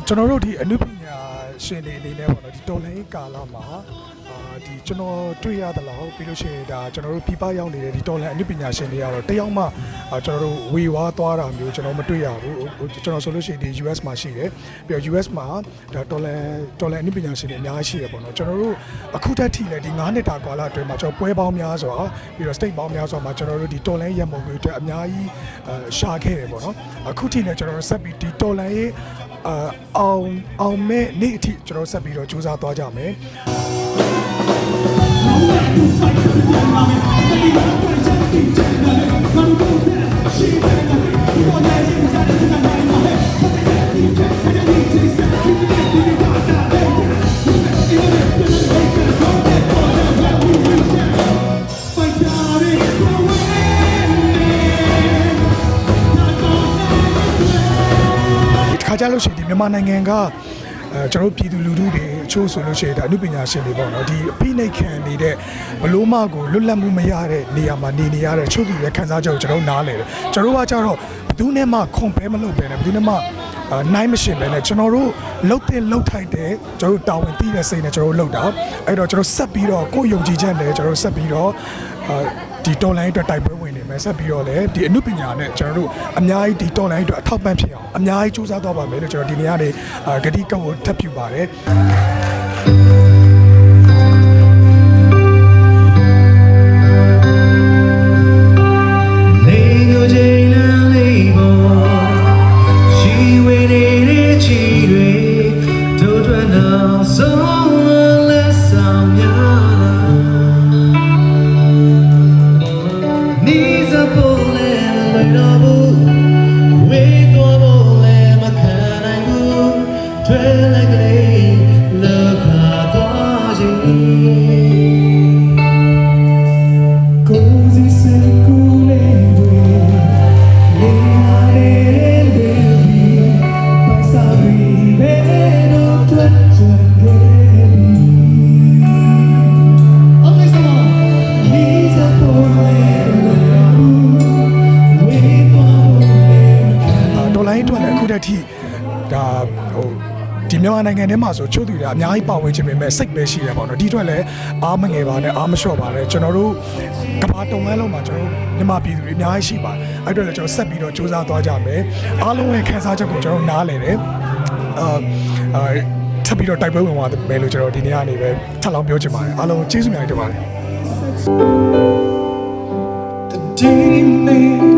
ကျွန်တော်တို့ဒီအနုပညာရှင်တွေအနေနဲ့ပေါ့နော်ဒီတော်လိုင်းကာလမှာဒီကျွန်တော်တွေ့ရသလောက်ပြီးလို့ရှိရင်ဒါကျွန်တော်တို့ပြပရောက်နေတဲ့ဒီတော်လိုင်းအနုပညာရှင်တွေကတော့တယောက်မှကျွန်တော်တို့ဝေဝါးသွားတာမျိုးကျွန်တော်မတွေ့ရဘူးကျွန်တော်ဆိုလို့ရှိရင်ဒီ US မှာရှိတယ်ပြီးတော့ US မှာဒါတော်လိုင်းအနုပညာရှင်တွေအများကြီးရှိတယ်ပေါ့နော်ကျွန်တော်တို့အခုတက်ထိလည်းဒီ9နှစ်တာကာလအတွင်းမှာကျွန်တော်ပွဲပေါင်းများစွာပြီးတော့ state ပေါင်းများစွာမှာကျွန်တော်တို့ဒီတော်လိုင်းရမုံတွေအတွက်အများကြီးရှာခဲ့တယ်ပေါ့နော်အခုထိလည်းကျွန်တော်တို့ဆက်ပြီးဒီတော်လိုင်းရဲ့အောင်မဲ့နေ့အထိကျွန်တော်ဆက်ပြီးတော့ကြိုးစားသွားကြမယ်ကြလို့ရှိရင်ဒီမြန်မာနိုင်ငံကကျွန်တော်ပြည်သူလူထုတွေအချို့ဆိုလို့ရှိရင်ဒါအနုပညာရှင်တွေပေါ့နော်ဒီအပိနှိတ်ခံနေတဲ့ဘလို့မကိုလွတ်လပ်မှုမရတဲ့နေရာမှာနေရတဲ့ချို့သူရဲ့ခံစားချက်ကိုကျွန်တော်နားလဲတယ်ကျွန်တော်ကကြတော့ဘယ်သူနဲ့မှခွန်ပဲမလုပ်ပဲနဲ့ဘယ်သူနဲ့မှနိုင်မရှင်ပဲနဲ့ကျွန်တော်တို့လှုပ်တဲ့လှုပ်ထိုက်တဲ့ကျွန်တော်တို့တာဝန်သိတဲ့စိတ်နဲ့ကျွန်တော်တို့လှုပ်တာအဲ့တော့ကျွန်တော်ဆက်ပြီးတော့ကိုယ်ယုံကြည်ချက်နဲ့ကျွန်တော်တို့ဆက်ပြီးတော့ဒီတော်လိုင်းအတွက်တိုက်ပွဲဝင်နေမယ်ဆက်ပြီးတော့လည်းဒီအနုပညာနဲ့ကျွန်တော်တို့အများကြီးဒီတော်လိုင်းအတွက်အထောက်ပံ့ဖြစ်အောင်အများကြီးစူးစမ်းသွားပါမယ်လို့ကျွန်တော်ဒီနေ့ကနေဂတိကောက်ကိုထပ်ပြပါတယ်ဒီမြန်မာနိုင်ငံထဲမှာဆိုချို့သူတွေအများကြီးပါဝင်ခြင်းပဲစိတ်ပဲရှိရပါတော့ဒီအတွက်လည်းအားမငယ်ပါနဲ့အားမလျှော့ပါနဲ့ကျွန်တော်တို့ကဘာတုံဝဲလုံးမှာကျွန်တော်မြန်မာပြည်သူတွေအများကြီးရှိပါအဲ့အတွက်လည်းကျွန်တော်ဆက်ပြီးတော့စူးစမ်းသွားကြမယ်အားလုံးရဲ့ခန်းစားချက်ကိုကျွန်တော်နားလည်တယ်ထပ်ပြီးတော့တိုက်ပွဲဝင်သွားမယ်လို့ကျွန်တော်ဒီနေ့ကနေပဲထပ်လောင်းပြောချင်ပါတယ်အားလုံးကျေးဇူးများတင်ပါတယ်The day made